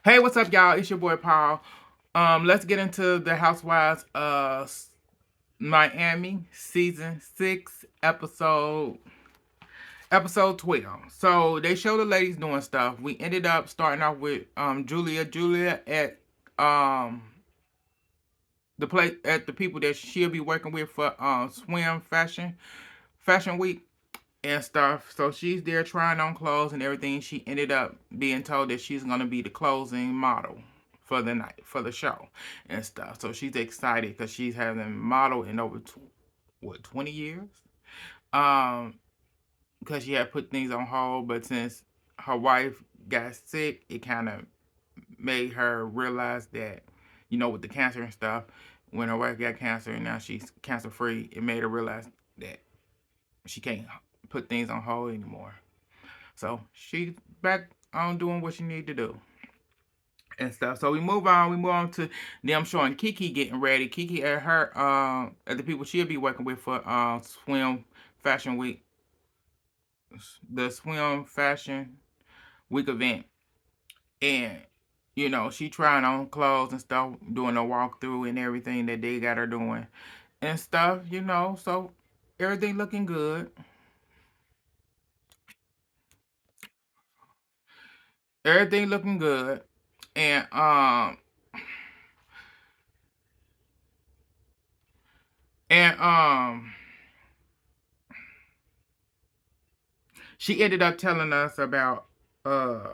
Hey, what's up, y'all? It's your boy Paul. Let's get into the Housewives Miami season 6, episode 12. So they show the ladies doing stuff. We ended up starting off with Julia at um the place at the people that she'll be working with for swim fashion week and stuff. So she's there trying on clothes and everything. She ended up being told that she's gonna be the closing model for the night for the show and stuff. So she's excited because she's having model in over 20 years. Um, because she had put things on hold, but since her wife got sick, it kind of made her realize that, with the cancer and stuff, when her wife got cancer and now she's cancer free, it made her realize that she can't put things on hold anymore. So she's back on doing what she need to do and stuff. So we move on. We move on to them showing KiKi getting ready. KiKi at her at the people she'll be working with for swim fashion week, the swim fashion week event, and she trying on clothes and stuff, doing a walkthrough and everything that they got her doing and stuff. So everything looking good. Everything looking good, and And she ended up telling us about uh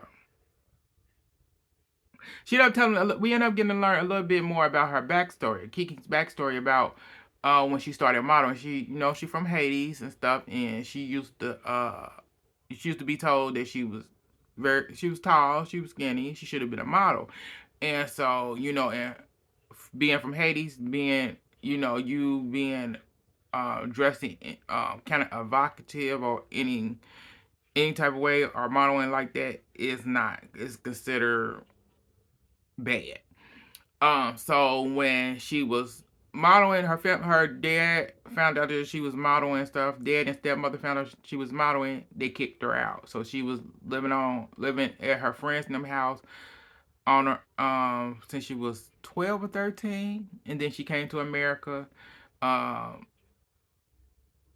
she ended up telling we ended up getting to learn a little bit more about her backstory, KiKi's backstory about when she started modeling. She from Hades and stuff, and she used to be told that she was tall, she was skinny, she should have been a model. And so, and being from Hades, being you being dressing kind of evocative or any type of way or modeling like that is not. It's considered bad. So when she was modeling, her dad found out that she was modeling and stuff. Dad and stepmother found out she was modeling. They kicked her out. So she was living at her friend's in them house on her since she was 12 or 13, and then she came to America. Um,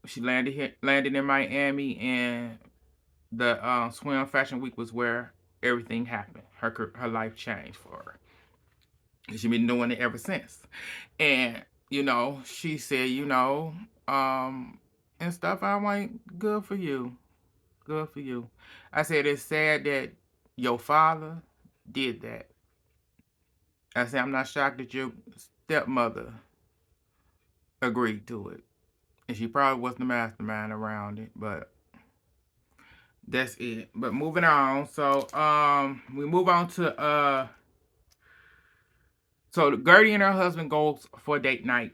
she landed in Miami, and the swim fashion week was where everything happened. Her life changed for her. And she been doing it ever since. And she said, and stuff. I'm like, good for you, good for you. I said it's sad that your father did that. I said I'm not shocked that your stepmother agreed to it, and she probably wasn't the mastermind around it, but that's it. But moving on. So we move on to so Gertie and her husband goes for a date night.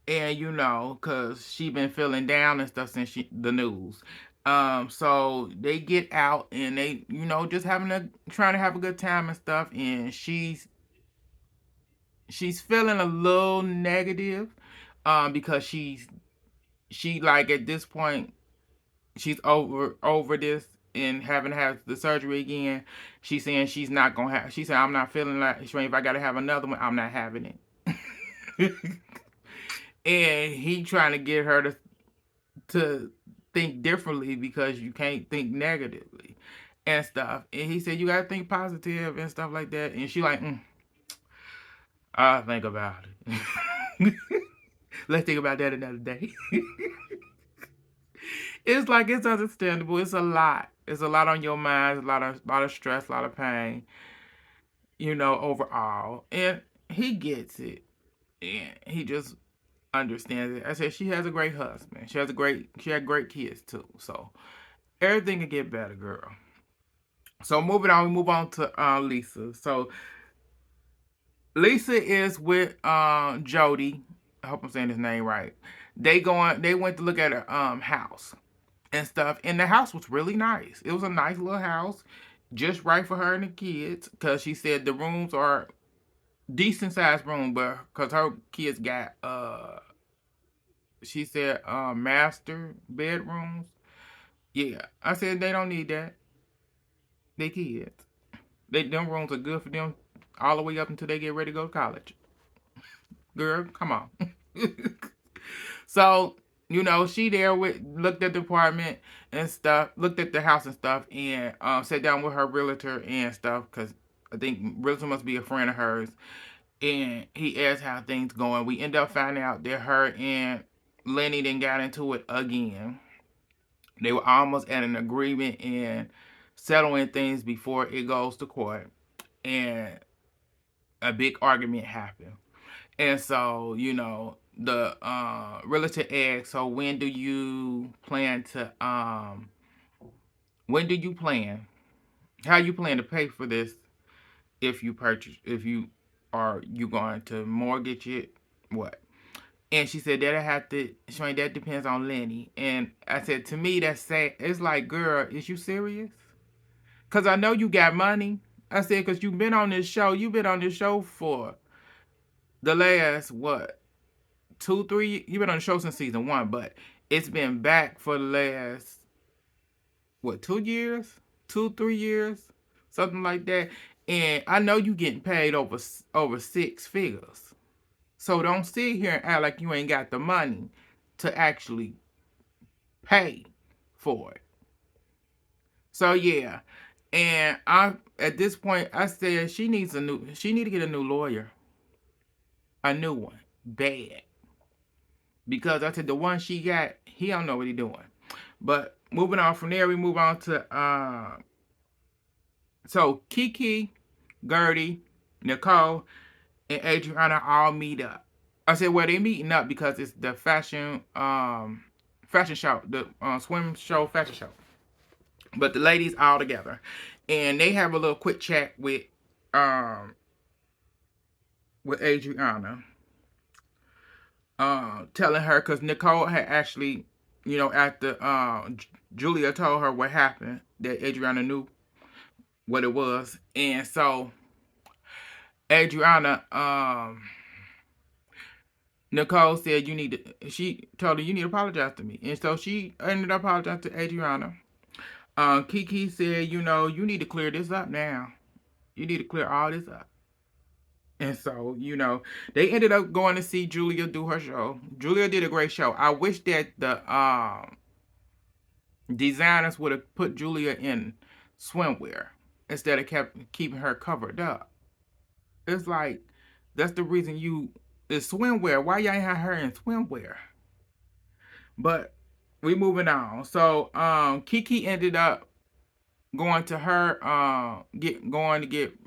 And cause she been feeling down and stuff since the news. So they get out and they, just trying to have a good time and stuff. And she's feeling a little negative, because she like at this point she's over this and having to have the surgery again. She's saying she's not gonna have. She said I'm not feeling like if I gotta have another one, I'm not having it. And he trying to get her to think differently because you can't think negatively and stuff. And he said you gotta think positive and stuff like that. And she like, I'll think about it. Let's think about that another day. It's like it's understandable. It's a lot. It's a lot on your mind. A lot of stress, a lot of pain. Overall, and he gets it, and he just understands it. I said she has a great husband. She had great kids too. So everything can get better, girl. So moving on, we move on to Lisa. So Lisa is with Jody. I hope I'm saying his name right. They went to look at her house and stuff. And the house was really nice. It was a nice little house, just right for her and the kids. Cause she said the rooms are decent sized room, but cause her kids got she said master bedrooms. Yeah. I said they don't need that. They kids. Them rooms are good for them all the way up until they get ready to go to college. Girl, come on. So, she there with looked at the apartment and stuff, looked at the house and stuff, and sat down with her realtor and stuff, because I think realtor must be a friend of hers. And he asked how things going. We end up finding out that her and Lenny then got into it again. They were almost at an agreement and settling things before it goes to court. And a big argument happened. And so, the realtor asked, so when do you plan, how you plan to pay for this if you going to mortgage it, what? And she said that'll have to, that depends on Lenny. And I said, to me, that's sad. It's like, girl, is you serious? Because I know you got money. I said, because you've been on this show for the last, what, 2, 3, you've been on the show since season 1, but it's been back for the last, what, 2 years? 2, 3 years? Something like that. And I know you getting paid over 6 figures. So don't sit here and act like you ain't got the money to actually pay for it. So yeah. And at this point I said she need to get a new lawyer. A new one. Bad. Because I said the one she got, he don't know what he doing. But moving on from there, we move on to so KiKi, Gertie, Nicole, and Adriana all meet up. I said, well, they meeting up because it's the fashion show, the swim show fashion show. But the ladies all together, and they have a little quick chat um with Adriana, telling her, because Nicole had actually, after Julia told her what happened, that Adriana knew what it was, and so Adriana, Nicole said she told her, you need to apologize to me. And so she ended up apologizing to Adriana. KiKi said, you need to clear this up now. You need to clear all this up. And so, they ended up going to see Julia do her show. Julia did a great show. I wish that the designers would have put Julia in swimwear instead of keeping her covered up. It's like, that's the reason it's swimwear. Why y'all ain't have her in swimwear? But we moving on. So KiKi ended up going to her going to get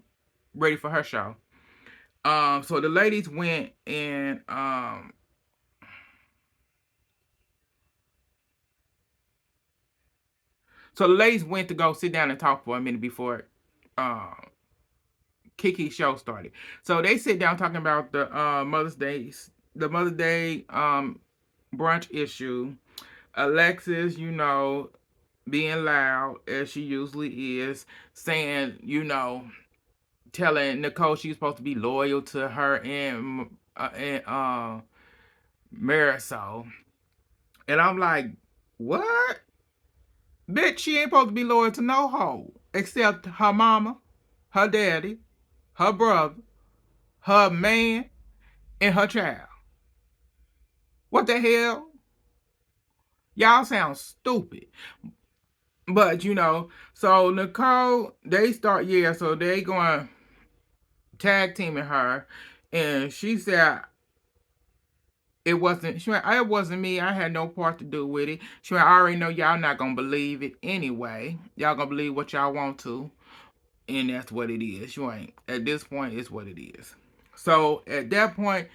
ready for her show. So the ladies went and so the ladies went to go sit down and talk for a minute before KiKi's show started. So they sit down talking about the Mother's Day brunch issue. Alexis, being loud as she usually is, saying, telling Nicole she's supposed to be loyal to her and Marisol. And I'm like, what? Bitch, she ain't supposed to be loyal to no hoe. Except her mama, her daddy, her brother, her man, and her child. What the hell? Y'all sound stupid. But, so Nicole, so they going tag teaming her. And she said, it wasn't me. I had no part to do with it. She went, I already know y'all not going to believe it anyway. Y'all going to believe what y'all want to. And that's what it is. At this point, it's what it is. So at that point,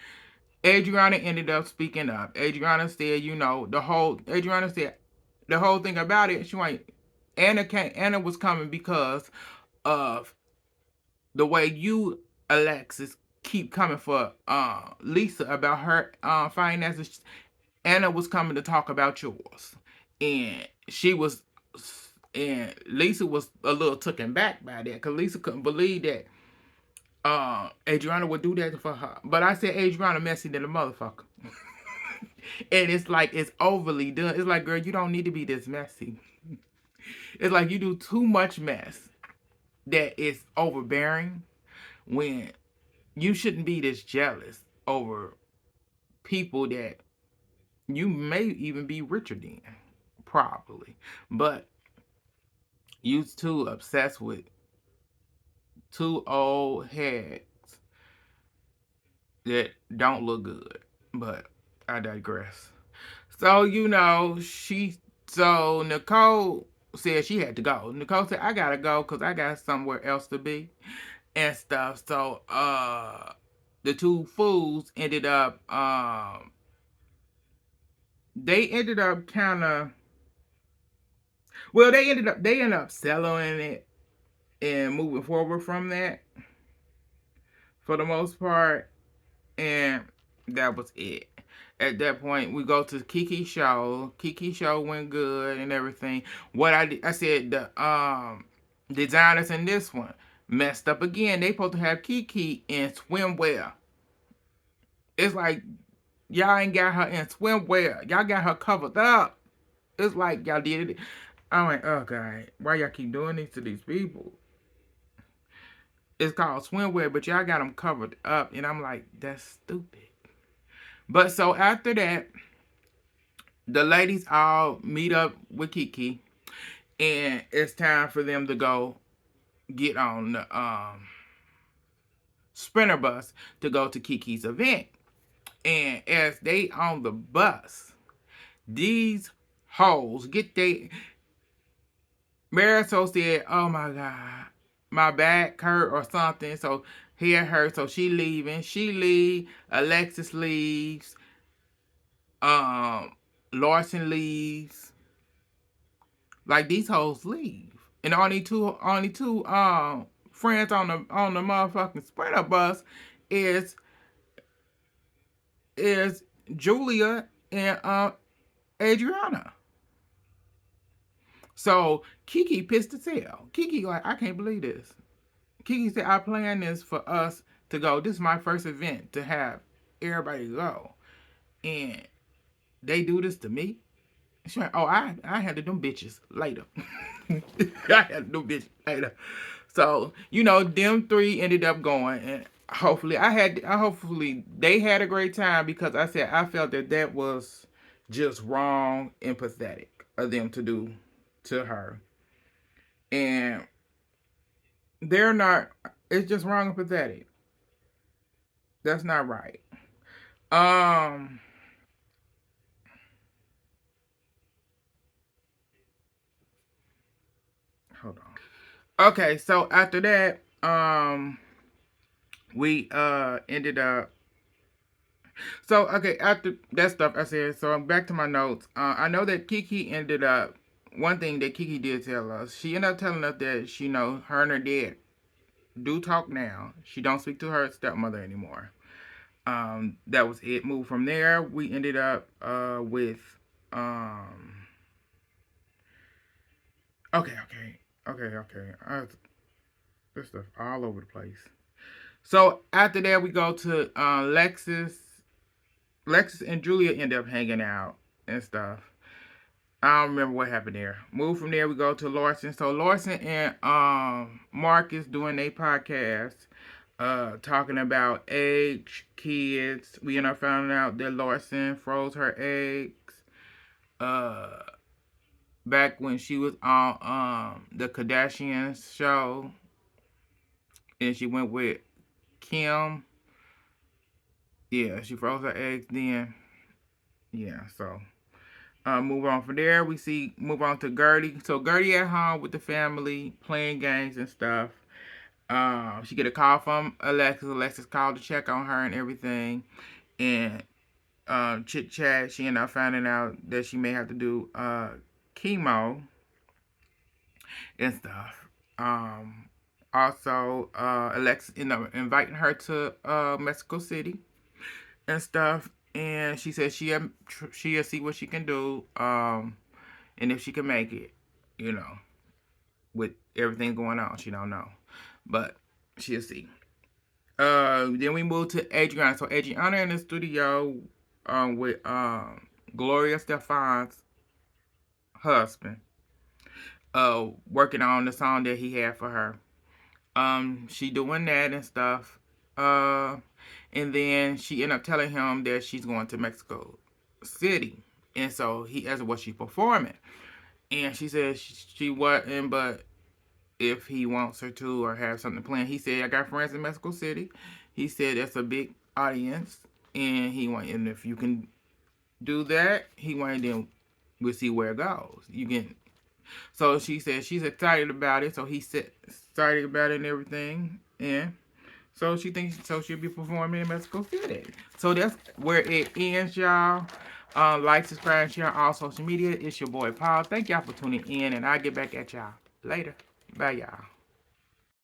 Adriana ended up speaking up. Adriana said, the whole thing about it, Anna was coming because of the way you, Alexis, keep coming for Lisa about her finances. Anna was coming to talk about yours. And Lisa was a little taken back by that, because Lisa couldn't believe that Adriana would do that for her. But I said, Adriana messy than a motherfucker. And it's like, it's overly done. It's like, girl, you don't need to be this messy. It's like you do too much mess. that is overbearing when you shouldn't be this jealous over people that you may even be richer than, probably. But you too obsessed with two old heads that don't look good. But I digress. So, so Nicole said she had to go. Nicole said, I gotta go because I got somewhere else to be and stuff. So, the two fools ended up, they ended up kind of, well, they ended up settling it and moving forward from that for the most part. And that was it. At that point, we go to KiKi show. KiKi show went good and everything. What I said the designers in this one messed up again. They supposed to have KiKi in swimwear. It's like y'all ain't got her in swimwear. Y'all got her covered up. It's like y'all did it. I'm like, oh god, why y'all keep doing this to these people? It's called swimwear, but y'all got them covered up, and I'm like, that's stupid. But so after that, the ladies all meet up with KiKi, and it's time for them to go get on the sprinter bus to go to KiKi's event. And as they on the bus, these hoes get they. Marisol said, "Oh my god, my back hurt or something." So here hurt, so she leaving. She leave. Alexis leaves. Larson leaves. Like these hoes leave, and only two friends on the motherfucking sprinter bus is is Julia and Adriana. So KiKi pissed as hell. KiKi like, I can't believe this. KiKi said, I planned this for us to go. This is my first event to have everybody go, and they do this to me. She went, oh, I had to do bitches later. I had to do bitches later. So, them three ended up going, and hopefully they had a great time, because I said I felt that was just wrong and pathetic of them to do to her. And they're not, it's just wrong and pathetic. That's not right. Um Hold on. Okay, so after that, we ended up, so okay, after that stuff I said, so I'm back to my notes. I know that KiKi ended up, one thing that KiKi did tell us, she ended up telling us that she know her and her dad do talk now. She don't speak to her stepmother anymore. That was it. Moved from there. We ended up with okay. This stuff all over the place. So after that, we go to Lexus. Lexus and Julia end up hanging out and stuff. I don't remember what happened there. Move from there, we go to Larson. So Larson and Marcus doing their podcast, talking about age, kids. We end up finding out that Larson froze her eggs. Back when she was on the Kardashians show, and she went with Kim. Yeah, she froze her eggs then. Yeah, so move on from there. Move on to Gertie. So Gertie at home with the family, playing games and stuff. She get a call from Alexis. Alexis called to check on her and everything. And chit chat. She ended up finding out that she may have to do chemo and stuff. Also, Alexis ended up inviting her to Mexico City and stuff. And she said she'll see what she can do, and if she can make it, with everything going on, she don't know, but she'll see. Then we moved to Adriana. So Adriana in the studio, with Gloria Stefan's husband, working on the song that he had for her. She doing that and stuff. And then she ended up telling him that she's going to Mexico City. And so he asked her what she's performing. And she said she wasn't, but if he wants her to or have something planned, he said, I got friends in Mexico City. He said that's a big audience. And if you can do that, he wanted then we'll see where it goes. You can so she said she's excited about it. So he said excited about it and everything. And so she thinks so she'll be performing in Mexico City. So that's where it ends, y'all. Like, subscribe, and share on all social media. It's your boy Paul. Thank y'all for tuning in, and I'll get back at y'all later. Bye, y'all.